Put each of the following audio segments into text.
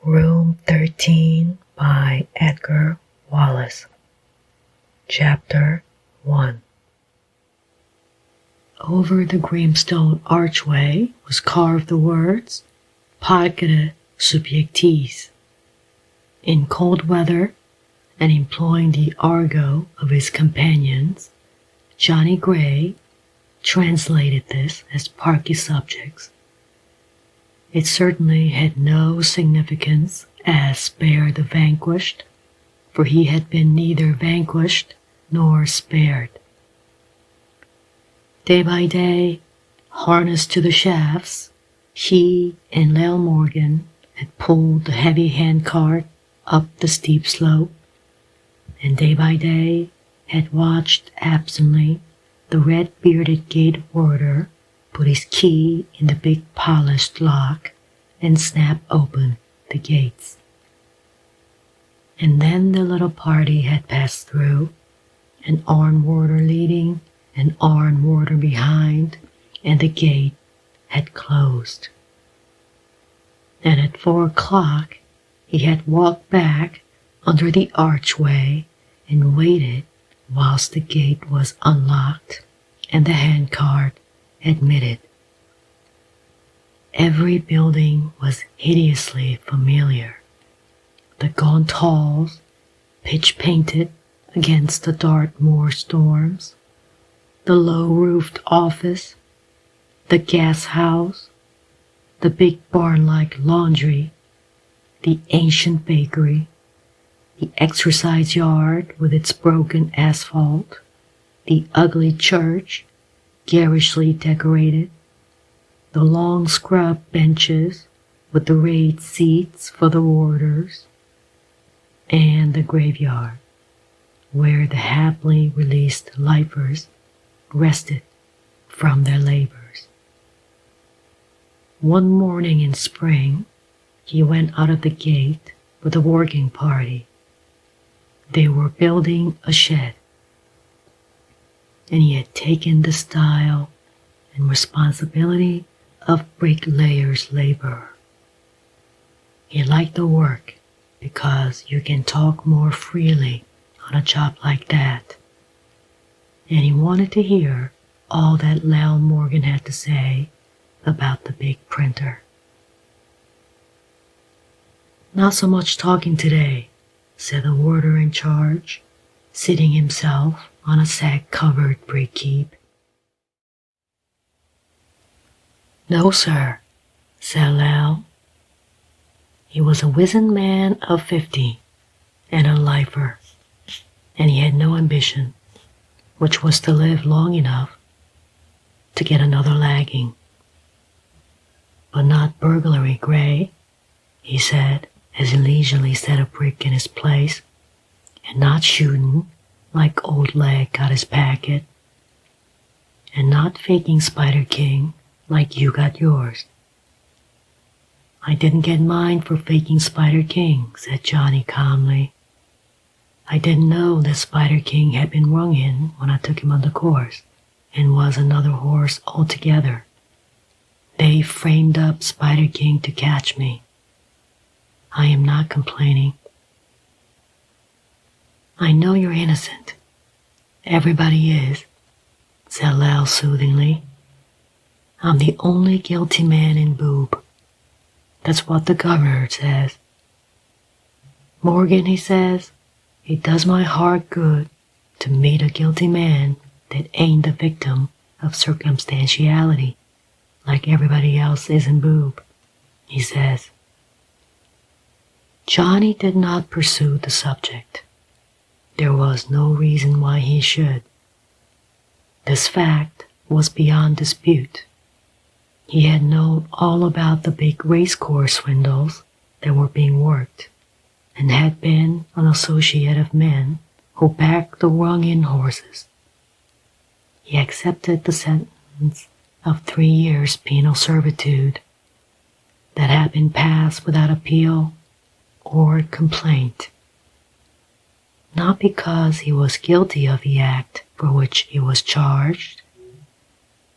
Room 13 by Edgar Wallace. Chapter 1. Over the grimstone archway was carved the words "Parcere subjectis." In cold weather, and employing the argot of his companions, Johnny Gray translated this as "parky subjects." It certainly had no significance as "spare the vanquished," for he had been neither vanquished nor spared. Day by day, harnessed to the shafts, he and Lyle Morgan had pulled the heavy handcart up the steep slope, and day by day had watched absently the red-bearded gate warder put his key in the big polished lock and snap open the gates. And then the little party had passed through, an armed warder leading, an armed warder behind, and the gate had closed. And at 4 o'clock he had walked back under the archway and waited whilst the gate was unlocked and the handcart admitted. Every building was hideously familiar. The gaunt halls, pitch-painted against the Dartmoor storms, the low-roofed office, the gas house, the big barn-like laundry, the ancient bakery, the exercise yard with its broken asphalt, the ugly church, garishly decorated, the long scrub benches with the raised seats for the warders, and the graveyard, where the happily released lifers rested from their labors. One morning in spring, he went out of the gate with a working party. They were building a shed, and he had taken the style and responsibility of bricklayer's labor. He liked the work because you can talk more freely on a job like that, and he wanted to hear all that Lyle Morgan had to say about the big printer. "Not so much talking today," said the warder in charge, sitting himself on a sack-covered brick heap. "No, sir," said Lyle. He was a wizened man of 50 and a lifer, and he had no ambition, which was to live long enough to get another lagging. "But not burglary, Gray," he said, as he leisurely set a brick in his place, "and not shooting like old Legg got his packet, and not faking Spider King like you got yours." "I didn't get mine for faking Spider King," said Johnny calmly. "I didn't know that Spider King had been rung in when I took him on the course, and was another horse altogether. They framed up Spider King to catch me. I am not complaining." "I know you're innocent. Everybody is," said Lyle soothingly. "I'm the only guilty man in Boob. That's what the governor says. Morgan, he says, it does my heart good to meet a guilty man that ain't the victim of circumstantiality like everybody else is in Boob, he says." Johnny did not pursue the subject. There was no reason why he should. This fact was beyond dispute. He had known all about the big racecourse swindles that were being worked, and had been an associate of men who backed the rung-in horses. He accepted the sentence of 3 years penal servitude that had been passed without appeal or complaint, not because he was guilty of the act for which he was charged.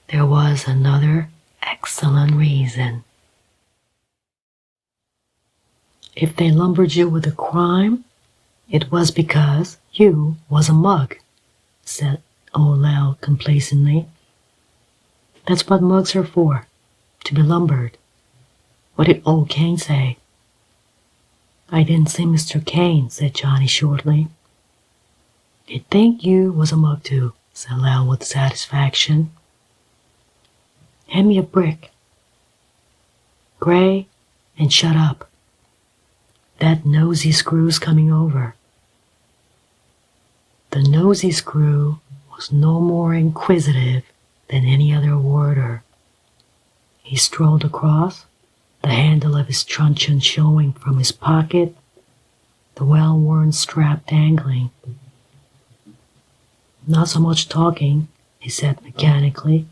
There was another excellent reason. If they lumbered you with a crime, it was because you was a mug, said old Lal complacently. That's what mugs are for, to be lumbered. What did old Kane say? I didn't say Mr. Kane, said Johnny shortly. He'd think you was a mug too, said Lal with satisfaction. Hand me a brick. Gray, and shut up. That nosy screw's coming over. The nosy screw was no more inquisitive than any other warder. He strolled across, the handle of his truncheon showing from his pocket, the well-worn strap dangling. Not so much talking, he said mechanically.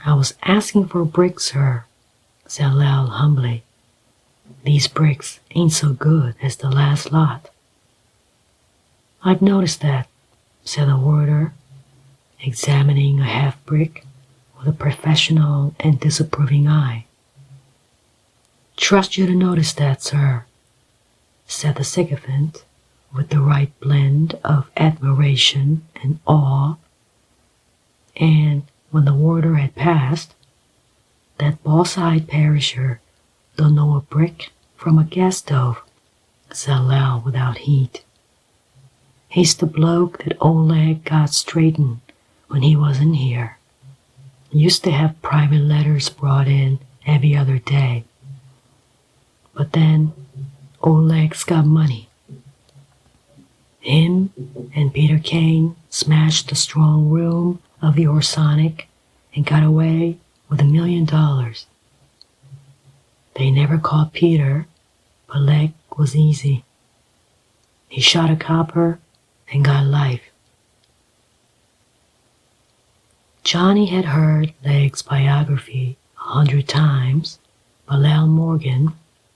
I was asking for a brick, sir, said Lal humbly. These bricks ain't so good as the last lot. I've noticed that, said the warder, examining a half-brick with a professional and disapproving eye. Trust you to notice that, sir, said the sycophant, with the right blend of admiration and awe. And when the warder had passed, that boss-eyed perisher don't know a brick from a gas stove, said Lal without heat. He's the bloke that old Legg got straightened when he wasn't here. He used to have private letters brought in every other day. But then old Legg's got money. Him and Peter Kane smashed the strong room of the Orsonic and got away with $1 million. They never caught Peter, but Legg was easy. He shot a copper and got life. Johnny had heard Legg's biography 100 times, but Lal Morgan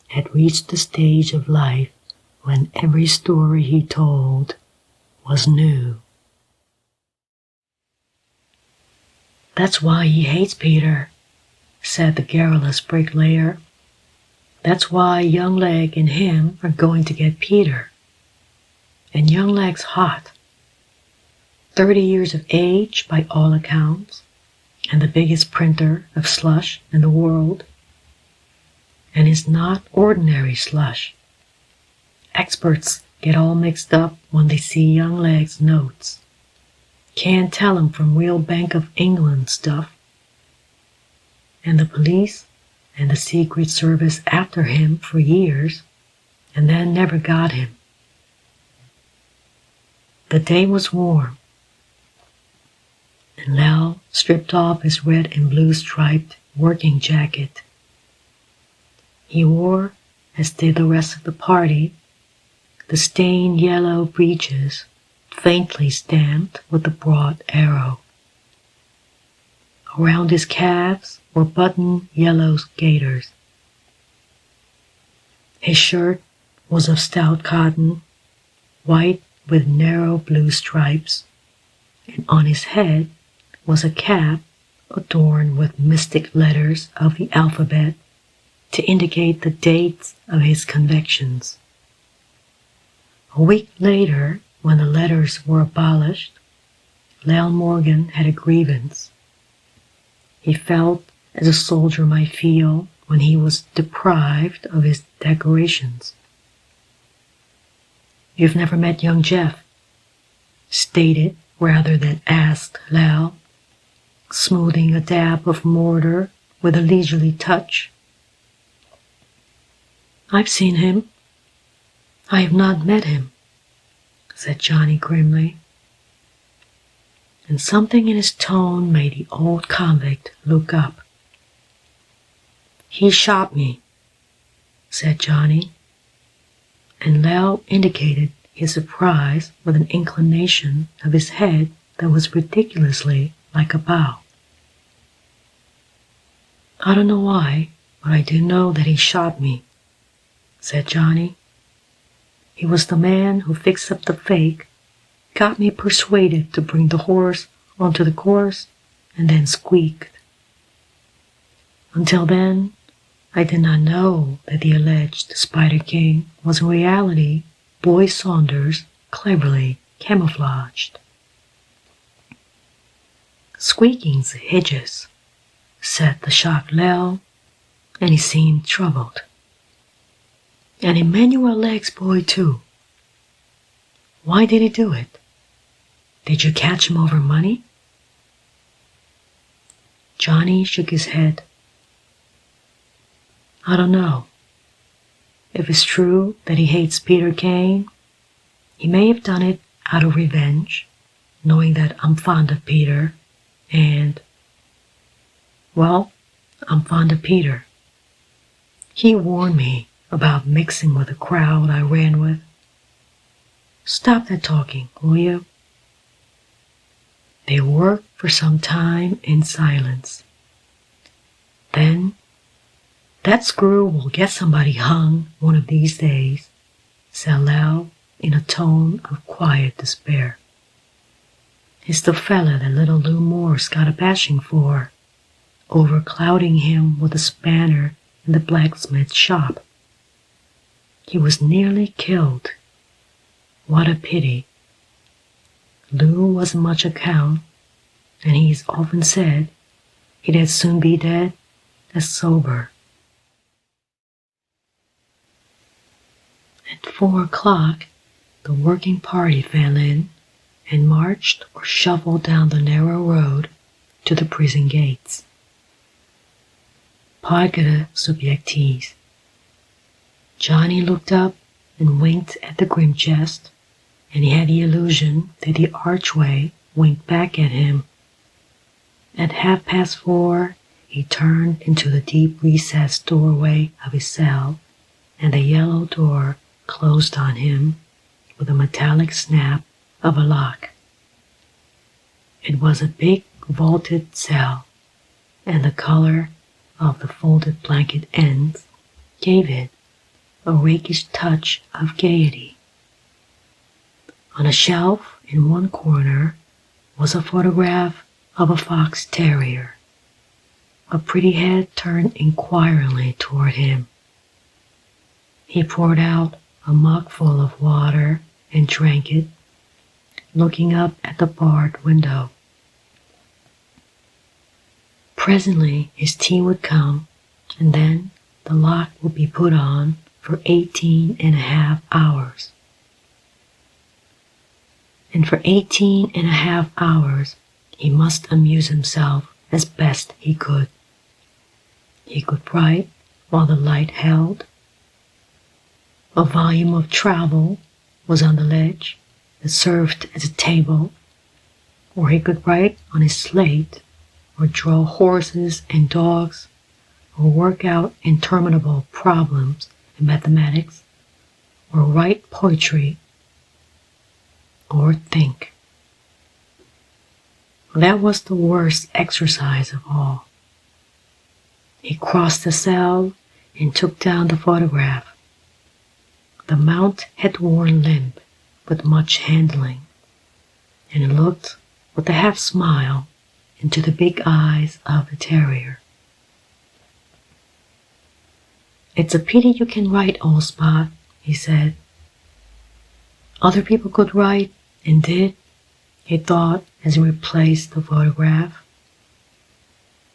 had reached the stage of life when every story he told was new. That's why he hates Peter, said the garrulous bricklayer. That's why young Legg and him are going to get Peter. And young Legg's hot. 30 years of age by all accounts, and the biggest printer of slush in the world. And it's not ordinary slush. Experts get all mixed up when they see young Legg's notes. Can't tell 'em from real Bank of England stuff. And the police and the Secret Service after him for years, and then never got him. The day was warm, and Lal stripped off his red and blue striped working jacket. He wore, as did the rest of the party, the stained yellow breeches faintly stamped with the broad arrow. Around his calves were buttoned yellow gaiters. His shirt was of stout cotton, white with narrow blue stripes, and on his head was a cap adorned with mystic letters of the alphabet to indicate the dates of his convictions. A week later, when the letters were abolished, Lal Morgan had a grievance. He felt as a soldier might feel when he was deprived of his decorations. You've never met young Jeff, stated rather than asked Lal, smoothing a dab of mortar with a leisurely touch. I've seen him. I have not met him, said Johnny grimly. And something in his tone made the old convict look up. He shot me, said Johnny, and Lal indicated his surprise with an inclination of his head that was ridiculously like a bow. I don't know why, but I do know that he shot me, said Johnny. He was the man who fixed up the fake, got me persuaded to bring the horse onto the course, and then squeaked. Until then, I did not know that the alleged Spider King was in reality Boy Saunders, cleverly camouflaged. Squeaking's hedges, said the shocked Lel, and he seemed troubled. And Emmanuel Legg's boy too. Why did he do it? Did you catch him over money? Johnny shook his head. I don't know. If it's true that he hates Peter Kane, he may have done it out of revenge, knowing that I'm fond of Peter, and, well, I'm fond of Peter. He warned me about mixing with the crowd I ran with. Stop that talking, will you? They worked for some time in silence. Then, that screw will get somebody hung one of these days, said Lel in a tone of quiet despair. It's the fella that little Lou Morse got a bashing for, overclouding him with a spanner in the blacksmith's shop. He was nearly killed. What a pity. Lou wasn't much account, and he's often said he'd as soon be dead as sober. At 4 o'clock, the working party fell in and marched or shuffled down the narrow road to the prison gates. Pagere subjectis. Johnny looked up and winked at the grim chest, and he had the illusion that the archway winked back at him. At 4:30, he turned into the deep recessed doorway of his cell, and the yellow door closed on him with a metallic snap of a lock. It was a big vaulted cell, and the color of the folded blanket ends gave it a rakish touch of gaiety. On a shelf in one corner was a photograph of a fox terrier. A pretty head turned inquiringly toward him. He poured out a mug full of water and drank it, looking up at the barred window. Presently his tea would come, and then the lock would be put on for 18.5 hours. And for 18.5 hours he must amuse himself as best he could. He could write while the light held. A volume of travel was on the ledge that served as a table, or he could write on his slate, or draw horses and dogs, or work out interminable problems in mathematics, or write poetry, or think. That was the worst exercise of all. He crossed the cell and took down the photograph. The mount had worn limp with much handling, and he looked with a half-smile into the big eyes of the terrier. It's a pity you can write, old Spot, he said. Other people could write, and did, he thought as he replaced the photograph.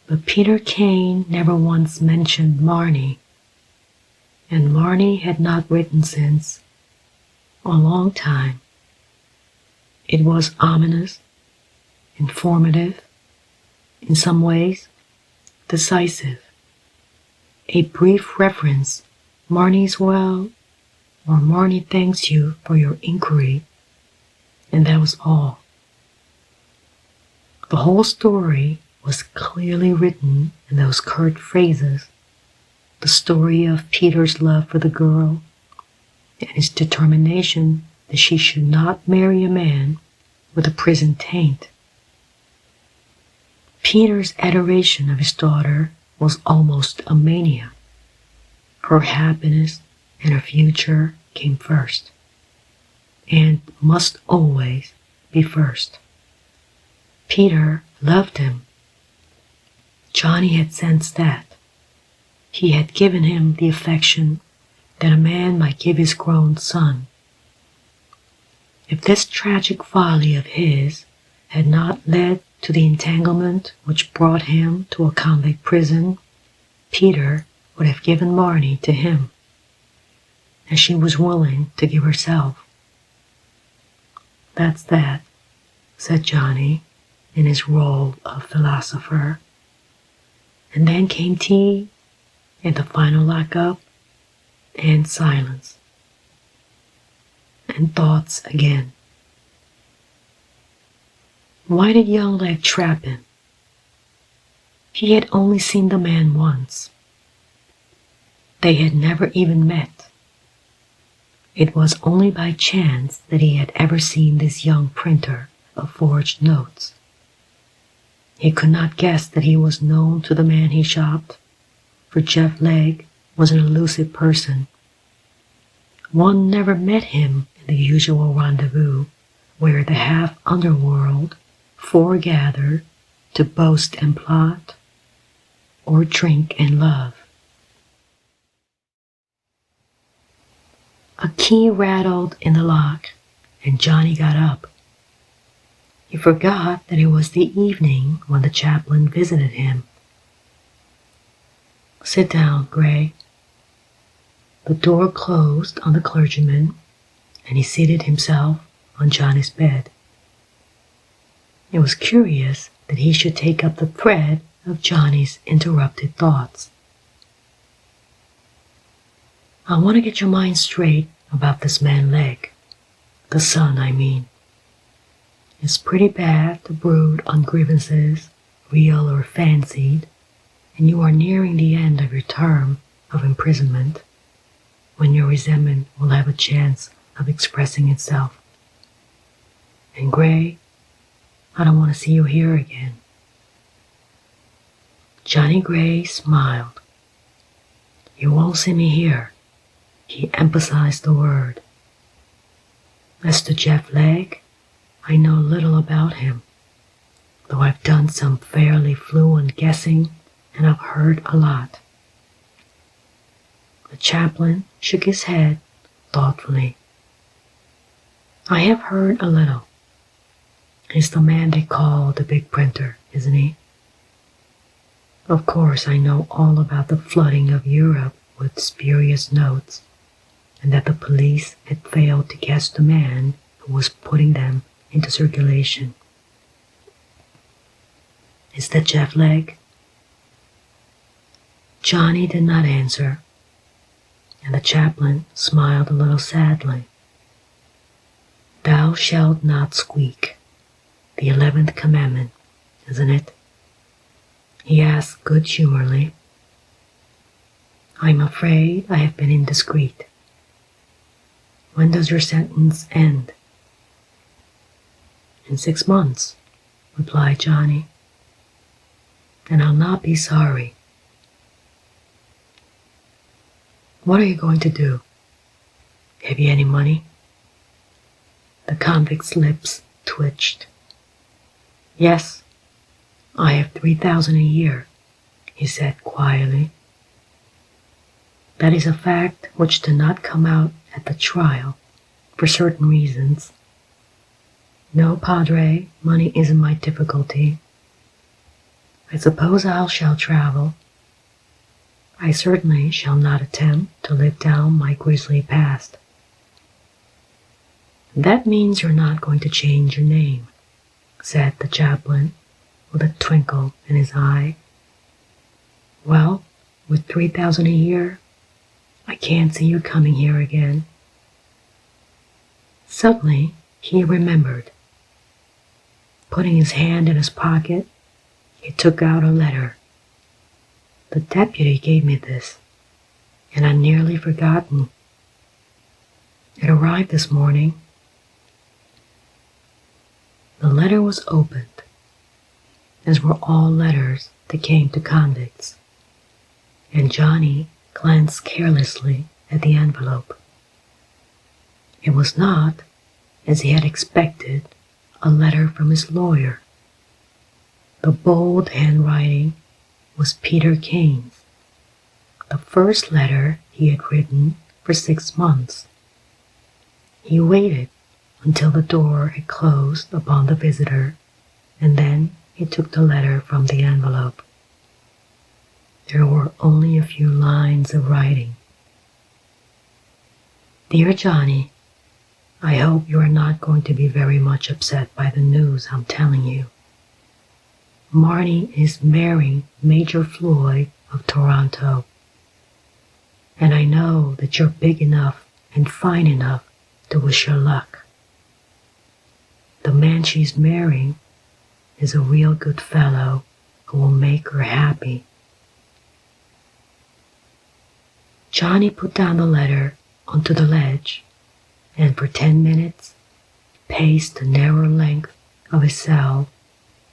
But Peter Kane never once mentioned Marnie, and Marnie had not written since a long time. It was ominous, informative, in some ways decisive. A brief reference, Marnie's well, or Marnie thanks you for your inquiry, and that was all. The whole story was clearly written in those curt phrases, the story of Peter's love for the girl, and his determination that she should not marry a man with a prison taint. Peter's adoration of his daughter was almost a mania. Her happiness and her future came first, and must always be first. Peter loved him. Johnny had sensed that. He had given him the affection that a man might give his grown son. If this tragic folly of his had not led to the entanglement which brought him to a convict prison, Peter would have given Marnie to him, as she was willing to give herself. "That's that," said Johnny in his role of philosopher. And then came tea and the final lock-up and silence and thoughts again. Why did young Legg trap him? He had only seen the man once. They had never even met. It was only by chance that he had ever seen this young printer of forged notes. He could not guess that he was known to the man he shopped, for Jeff Legg was an elusive person. One never met him in the usual rendezvous where the half-underworld foregather to boast and plot, or drink and love. A key rattled in the lock, and Johnny got up. He forgot that it was the evening when the chaplain visited him. "Sit down, Gray." The door closed on the clergyman, and he seated himself on Johnny's bed. It was curious that he should take up the thread of Johnny's interrupted thoughts. "I want to get your mind straight about this man Legg. The son, I mean. It's pretty bad to brood on grievances, real or fancied, and you are nearing the end of your term of imprisonment, when your resentment will have a chance of expressing itself. And Gray, I don't want to see you here again." Johnny Gray smiled. "You won't see me here." He emphasized the word. "As to Jeff Legg, I know little about him, though I've done some fairly fluent guessing and I've heard a lot." The chaplain shook his head thoughtfully. "I have heard a little. He's the man they call the big printer, isn't he? Of course I know all about the flooding of Europe with spurious notes, and that the police had failed to catch the man who was putting them into circulation. Is that Jeff Legg?" Johnny did not answer, and the chaplain smiled a little sadly. "Thou shalt not squeak, the 11th commandment, isn't it?" he asked good-humoredly. "I'm afraid I have been indiscreet. When does your sentence end?" "In 6 months," replied Johnny. "And I'll not be sorry." "What are you going to do? Have you any money?" The convict's lips twitched. "Yes, I have 3,000 a year," he said quietly. "That is a fact which did not come out at the trial, for certain reasons. No, Padre, money isn't my difficulty. I suppose I shall travel. I certainly shall not attempt to live down my grisly past." "That means you're not going to change your name," said the chaplain with a twinkle in his eye. "Well, with 3,000 a year, I can't see you coming here again." Suddenly, he remembered. Putting his hand in his pocket, he took out a letter. "The deputy gave me this, and I'd nearly forgotten. It arrived this morning." The letter was opened, as were all letters that came to convicts, and Johnny glanced carelessly at the envelope. It was not, as he had expected, a letter from his lawyer. The bold handwriting was Peter Kane's. the first letter he had written for 6 months. He waited until the door had closed upon the visitor, and then he took the letter from the envelope. There were only a few lines of writing. Dear Johnny, I hope you are not going to be very much upset by the news I'm telling you. Marnie is marrying Major Floyd of Toronto, and I know that you're big enough and fine enough to wish her luck. The man she's marrying is a real good fellow who will make her happy. Johnny put down the letter onto the ledge and for 10 minutes paced the narrow length of his cell,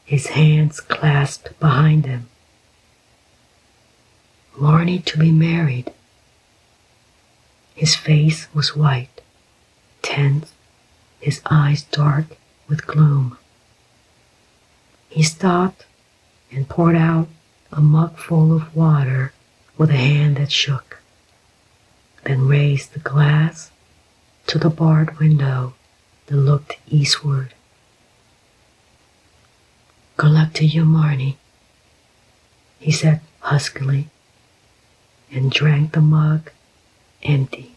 his hands clasped behind him. Marnie to be married. His face was white, tense, his eyes dark with gloom. He stopped and poured out a mug full of water with a hand that shook, then raised the glass to the barred window that looked eastward. Good luck to you, Marnie, he said huskily, and drank the mug empty.